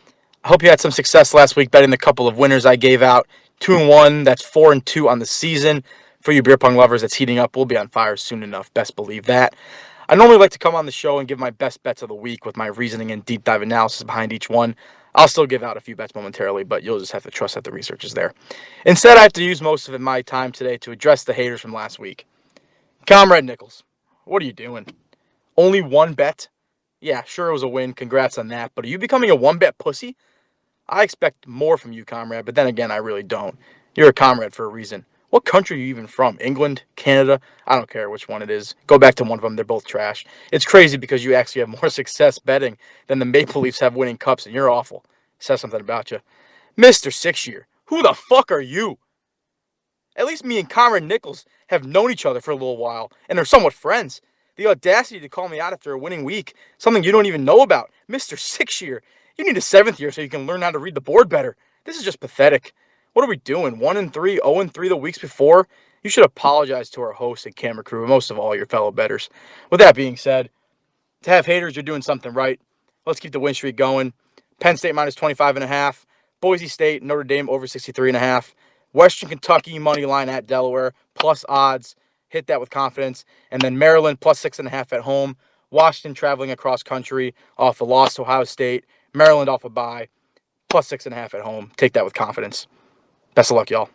Speaker 4: I hope you had some success last week betting the couple of winners I gave out. 2-1, that's 4-2 on the season. For you beer pong lovers, that's heating up. We'll be on fire soon enough. Best believe that. I normally like to come on the show and give my best bets of the week with my reasoning and deep dive analysis behind each one. I'll still give out a few bets momentarily, but you'll just have to trust that the research is there. Instead, I have to use most of my time today to address the haters from last week. Comrade Nichols, what are you doing? Only 1 bet? Yeah, sure, it was a win. Congrats on that. But are you becoming a 1-bet pussy? I expect more from you, comrade, but then again, I really don't. You're a comrade for a reason. What country are you even from? England? Canada? I don't care which one it is. Go back to one of them. They're both trash. It's crazy because you actually have more success betting than the Maple Leafs have winning cups, and you're awful. It says something about you. Mr. 6-year, who the fuck are you? At least me and Comrade Nichols have known each other for a little while, and are somewhat friends. The audacity to call me out after a winning week, something you don't even know about. Mr. 6-year, you need a 7th year so you can learn how to read the board better. This is just pathetic. What are we doing? 1-3, 0-3 the weeks before? You should apologize to our host and camera crew, and most of all, your fellow bettors. With that being said, to have haters, you're doing something right. Let's keep the win streak going. Penn State minus 25.5. Boise State, Notre Dame over 63.5. Western Kentucky money line at Delaware, plus odds. Hit that with confidence. And then Maryland plus 6.5 at home. Washington traveling across country off a loss to Ohio State. Maryland off a bye. Plus 6.5 at home. Take that with confidence. Best of luck, y'all.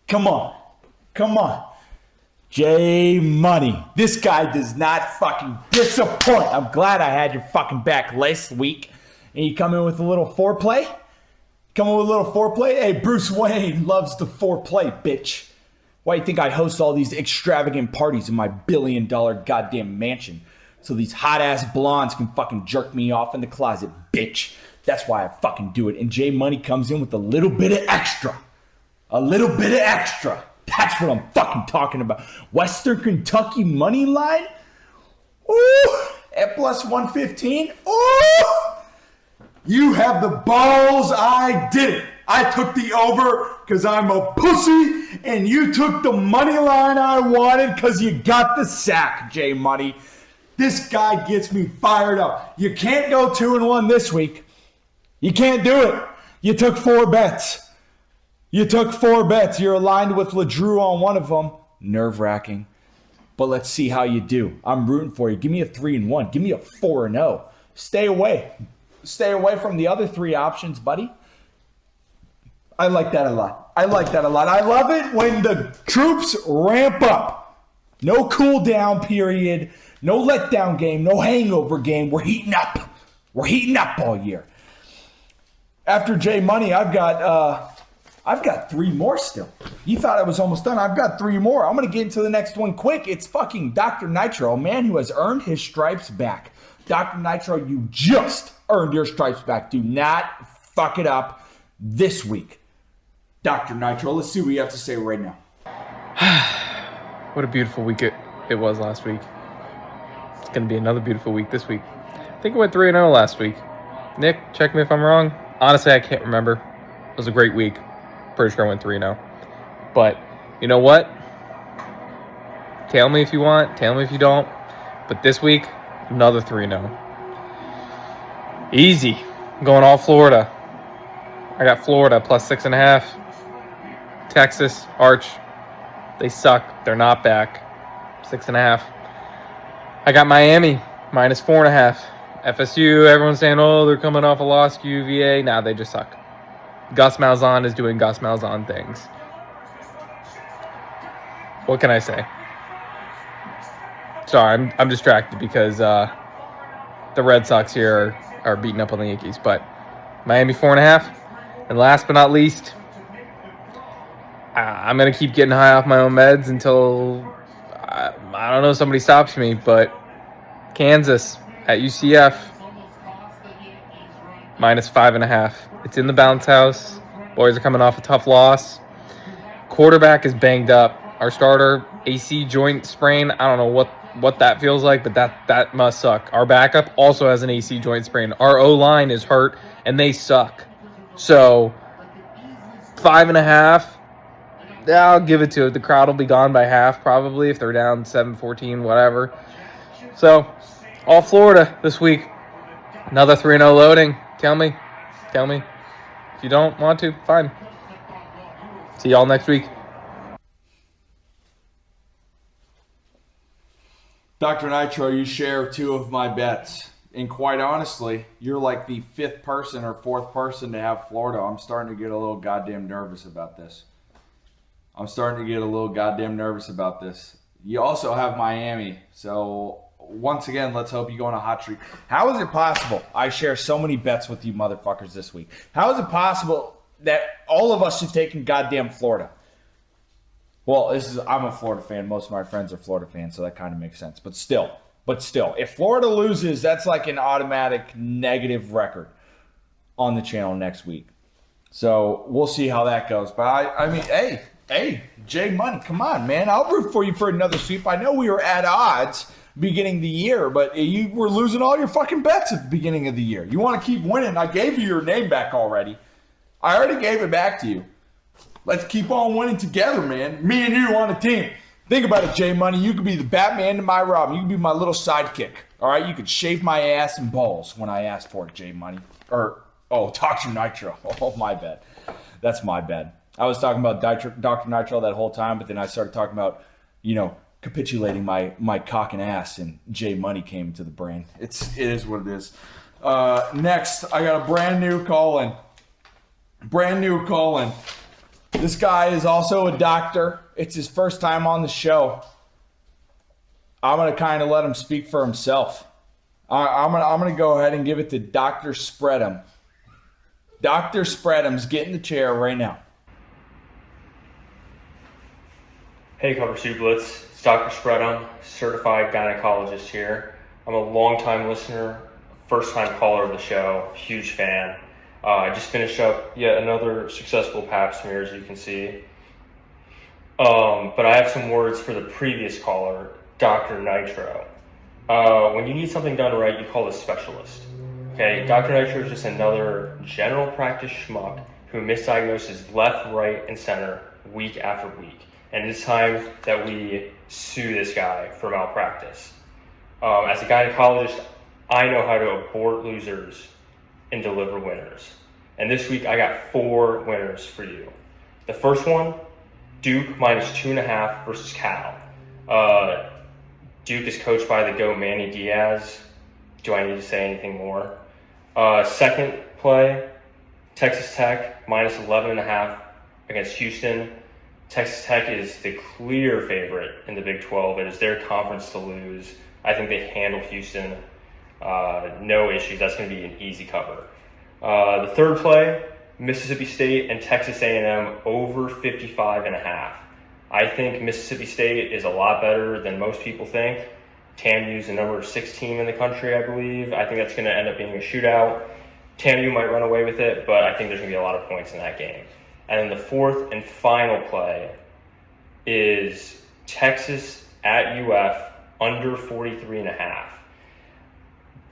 Speaker 2: Come on. Come on. J Money. This guy does not fucking disappoint. I'm glad I had your fucking back last week. And you come in with a little foreplay? Hey, Bruce Wayne loves the foreplay, bitch. Why do you think I host all these extravagant parties in my billion-dollar goddamn mansion? So these hot-ass blondes can fucking jerk me off in the closet, bitch. That's why I fucking do it. And J Money comes in with a little bit of extra. That's what I'm fucking talking about. Western Kentucky money line? Ooh, at plus 115? Ooh! You have the balls. I did it. I took the over because I'm a pussy, and you took the money line I wanted because you got the sack, J Money. This guy gets me fired up. You can't go 2-1 this week. You can't do it. You took 4 bets. You're aligned with LeDrew on one of them. Nerve-wracking. But let's see how you do. I'm rooting for you. Give me a 3-1. Give me a 4-0. Stay away. Stay away from the other 3 options, buddy. I like that a lot. I love it when the troops ramp up. No cool down period. No letdown game. No hangover game. We're heating up. All year. After J Money, I've got 3 more still. You thought I was almost done. I've got 3 more. I'm going to get into the next one quick. It's fucking Dr. Nitro, a man who has earned his stripes back. Dr. Nitro, you just earned your stripes back. Do not fuck it up this week. Dr. Nitro, let's see what you have to say right now.
Speaker 8: What a beautiful week it was last week. It's going to be another beautiful week this week. I think it went 3-0 last week. Nick, check me if I'm wrong. Honestly, I can't remember. It was a great week. pretty sure I went 3-0. But you know what? Tell me if you want. Tell me if you don't. But this week, another 3-0. Easy. Going all Florida. I got Florida plus 6.5. Texas, Arch. They suck. They're not back. 6.5. I got Miami minus 4.5. FSU, everyone's saying, oh, they're coming off a loss to UVA. Nah, they just suck. Gus Malzahn is doing Gus Malzahn things. What can I say? Sorry, I'm distracted because the Red Sox here are beating up on the Yankees. But Miami 4.5. And last but not least, I'm going to keep getting high off my own meds until, I don't know, somebody stops me. But Kansas at UCF, minus 5.5. It's in the bounce house. Boys are coming off a tough loss. Quarterback is banged up. Our starter, AC joint sprain. I don't know what that feels like, but that must suck. Our backup also has an AC joint sprain. Our O-line is hurt, and they suck. So, 5.5. Yeah, I'll give it to it. The crowd will be gone by half, probably, if they're down 7-14, whatever. So, all Florida this week. Another 3-0 loading. Tell me. If you don't want to, fine. See y'all next week.
Speaker 2: Dr. Nitro, you share 2 of my bets. And quite honestly, you're like the 5th person or 4th person to have Florida. I'm starting to get a little goddamn nervous about this. You also have Miami. So, once again, let's hope you go on a hot streak. How is it possible I share so many bets with you motherfuckers this week? How is it possible that all of us have taken goddamn Florida? Well, I'm a Florida fan. Most of my friends are Florida fans, so that kind of makes sense. But still, if Florida loses, that's like an automatic negative record on the channel next week. So we'll see how that goes. But I mean, hey, Jay Money, come on, man. I'll root for you for another sweep. I know we were at odds beginning of the year, but you were losing all your fucking bets at the beginning of the year. You want to keep winning. I gave you your name back already. I already gave it back to you. Let's keep on winning together, man. Me and you on a team. Think about it, Jay Money. You could be the Batman to my Robin. You could be my little sidekick. All right? You could shave my ass and balls when I asked for it, Jay Money. Dr. Nitro. Oh, my bad. That's my bad. I was talking about Dr. Nitro that whole time, but then I started talking about, capitulating my cock and ass, and Jay Money came to the brain. It is what it is. Next, I got a brand new call-in. This guy is also a doctor. It's his first time on the show. I'm going to kind of let him speak for himself. I'm going to go ahead and give it to Dr. Spread'em. Dr. Spread'em's get in the chair right now.
Speaker 9: Hey, Cover Sublets. It's Dr. Spread'em, certified gynecologist here. I'm a long-time listener, first-time caller of the show, huge fan. I just finished up yet another successful pap smear, as you can see. But I have some words for the previous caller, Dr. Nitro. When you need something done right, you call a specialist. Okay, Dr. Nitro is just another general practice schmuck who misdiagnoses left, right, and center week after week. And it's time that we sue this guy for malpractice. As a gynecologist, I know how to abort losers and deliver winners. And this week I got 4 winners for you. The first one, Duke minus 2.5 versus Cal. Duke is coached by the GOAT Manny Diaz. Do I need to say anything more? Second play, Texas Tech minus 11.5 against Houston. Texas Tech is the clear favorite in the Big 12. It is their conference to lose. I think they handle Houston. No issues. That's going to be an easy cover. The third play, Mississippi State and Texas A&M over 55.5. I think Mississippi State is a lot better than most people think. TAMU's the number 6 team in the country, I believe. I think that's going to end up being a shootout. TAMU might run away with it, but I think there's going to be a lot of points in that game. And then the fourth and final play is Texas at UF under 43.5.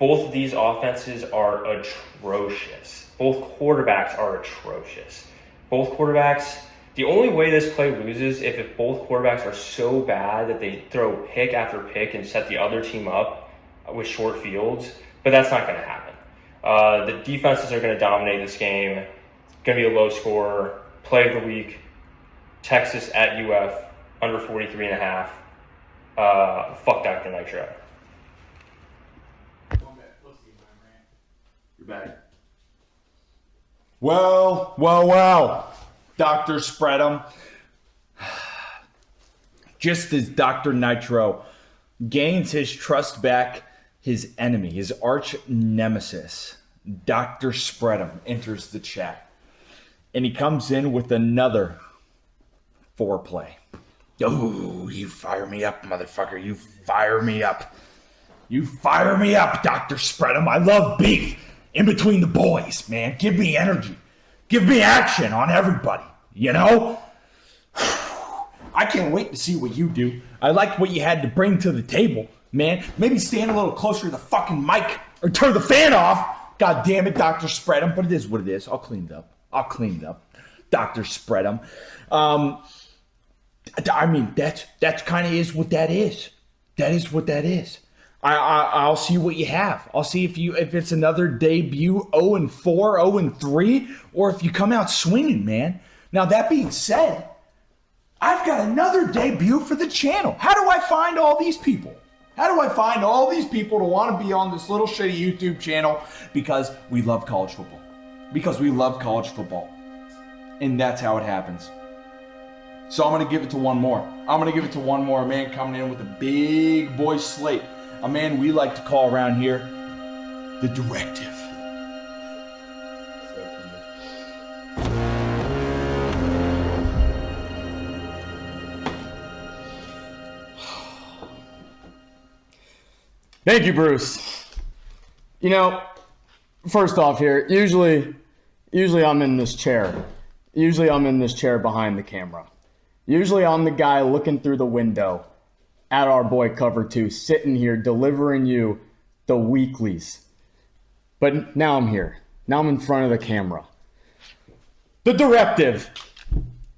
Speaker 9: Both of these offenses are atrocious. Both quarterbacks are atrocious. both quarterbacks. The only way this play loses if both quarterbacks are so bad that they throw pick after pick and set the other team up with short fields, but that's not going to happen. The defenses are going to dominate this game. It's going to be a low score. Play of the week, Texas at UF, under 43.5. Fuck Dr. Nitro.
Speaker 2: You're back. Well. Dr. Spread'em. Just as Dr. Nitro gains his trust back, his enemy, his arch nemesis, Dr. Spread'em, enters the chat. And he comes in with another foreplay. Oh, you fire me up, motherfucker. You fire me up. You fire me up, Dr. Spread'em. I love beef in between the boys, man. Give me energy. Give me action on everybody, you know? I can't wait to see what you do. I liked what you had to bring to the table, man. Maybe stand a little closer to the fucking mic or turn the fan off. God damn it, Dr. Spread'em. But it is what it is. I'll clean it up. Dr. Spread'em. I mean, that's kind of is what that is. That is what that is. I'll see what you have. I'll see if it's another debut 0-4, 0-3, or if you come out swinging, man. Now, that being said, I've got another debut for the channel. How do I find all these people? How do I find all these people to want to be on this little shitty YouTube channel? Because we love college football. Because we love college football. And that's how it happens. So I'm going to give it to one more. A man coming in with a big boy slate. A man we like to call around here the Directive.
Speaker 4: Thank you, Bruce. You know, first off here, usually I'm in this chair. Usually I'm in this chair behind the camera. Usually I'm the guy looking through the window at our boy Cover 2, sitting here delivering you the weeklies. But now I'm here. Now I'm in front of the camera. The Directive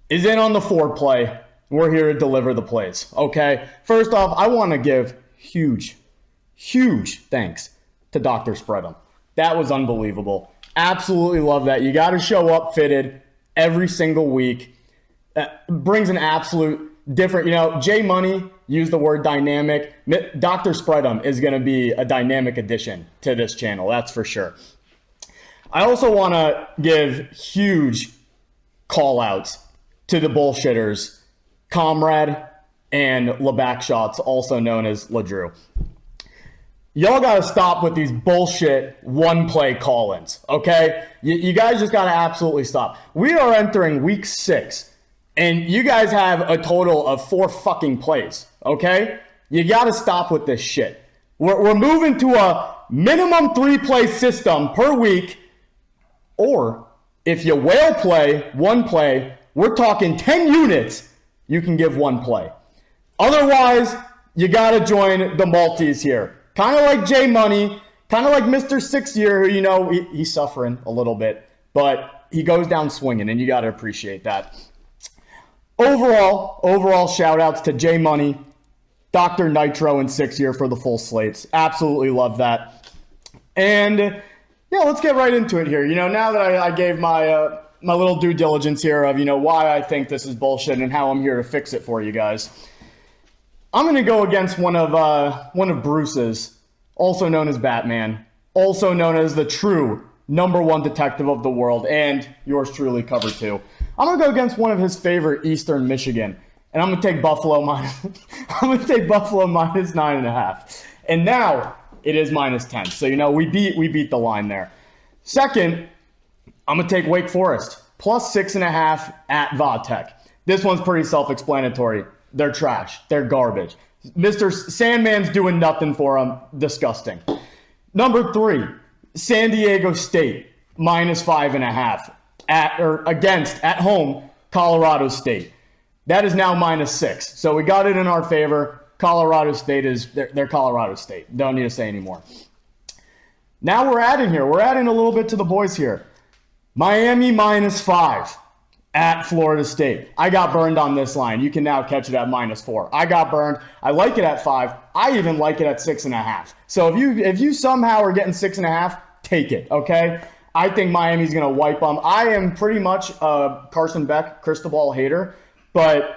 Speaker 4: is in on the foreplay. We're here to deliver the plays, okay? First off, I want to give huge thanks to Dr. Spread'em. That was unbelievable. Absolutely love that. You got to show up fitted every single week. Brings an absolute different, J Money used the word dynamic. Dr. Spread'em is going to be a dynamic addition to this channel, that's for sure. I also want to give huge call outs to the bullshitters, Comrade and LeBack Shots, also known as LeDrew. Y'all got to stop with these bullshit one-play call-ins, okay? You guys just got to absolutely stop. We are entering week 6, and you guys have a total of 4 fucking plays, okay? You got to stop with this shit. We're moving to a minimum 3-play system per week, or if you whale play, 1 play, we're talking 10 units, you can give 1 play. Otherwise, you got to join the multis here. Kind of like J Money, kind of like Mr. 6 Year, who, he's suffering a little bit, but he goes down swinging, and you got to appreciate that. Overall shout outs to J Money, Dr. Nitro, and 6 Year for the full slates. Absolutely love that. And yeah, let's get right into it here. Now that I gave my my little due diligence here of why I think this is bullshit and how I'm here to fix it for you guys. I'm going to go against one of Bruce's, also known as Batman, also known as the true #1 detective of the world, and yours truly, Cover 2. I'm going to go against one of his favorite Eastern Michigan, and I'm going to take Buffalo minus I'm going to take Buffalo minus 9.5. And now it is minus 10. So we beat the line there. Second, I'm going to take Wake Forest plus 6.5 at Vatech. This one's pretty self-explanatory. They're trash. They're garbage. Mr. Sandman's doing nothing for them. Disgusting. Number 3, San Diego State minus 5.5 at home, Colorado State. That is now minus 6. So we got it in our favor. Colorado State they're Colorado State. Don't need to say anymore. Now we're adding a little bit to the boys here. Miami minus 5
Speaker 2: at Florida State. I got burned on this line. You can now catch it at -4. I got burned. I like it at 5. I even like it at 6.5. So if you somehow are getting 6.5, take it, okay? I think Miami's going to wipe them. I am pretty much a Carson Beck Cristobal hater, but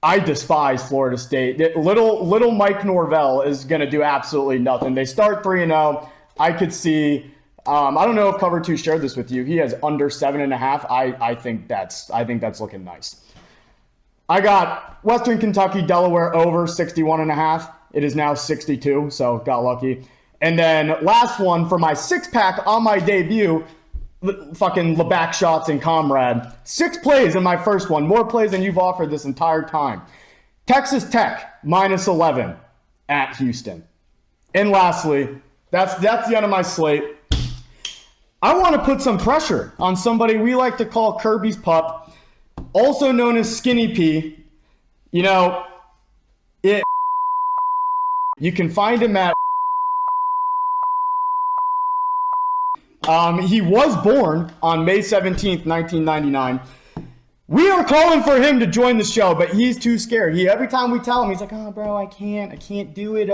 Speaker 2: I despise Florida State. Little Mike Norvell is going to do absolutely nothing. They start 3-0. I could see. I don't know if Cover 2 shared this with you. He has under 7.5. I think that's looking nice. I got Western Kentucky, Delaware over 61.5. It is now 62, so got lucky. And then last one for my 6-pack on my debut, fucking LeBack shots and Comrade. 6 plays in my first one, more plays than you've offered this entire time. Texas Tech -11 at Houston. And lastly, that's the end of my slate. I want to put some pressure on somebody we like to call Kirby's pup, also known as Skinny P. You know, you can find him at he was born on May 17th, 1999. We are calling for him to join the show, but he's too scared. Every time we tell him, he's like, "Oh, bro, I can't do it.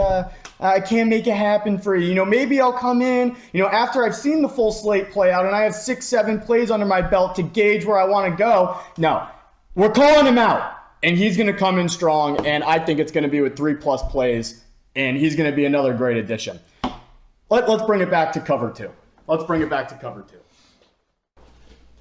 Speaker 2: I can't make it happen for you. You know, maybe I'll come in, you know, after I've seen the full slate play out and I have 6-7 plays under my belt to gauge where I want to go." No, we're calling him out, and he's going to come in strong, and I think it's going to be with 3+ plays, and he's going to be another great addition. Let's bring it back to Cover 2. Let's bring it back to Cover 2.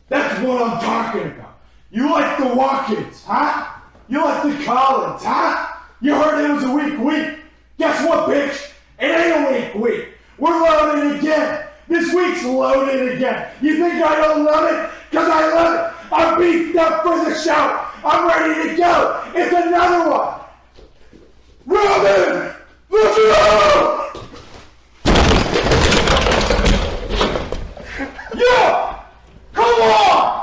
Speaker 2: That's what I'm talking about. You like the Watkins, huh? You like the Collins, huh? You heard it was a weak week. Guess what, bitch? It ain't a weak week. We're loaded again. This week's loaded again. You think I don't love it? Because I love it. I'm beefed up for the show. I'm ready to go. It's another one. Robin, look it up! Yeah! Come on!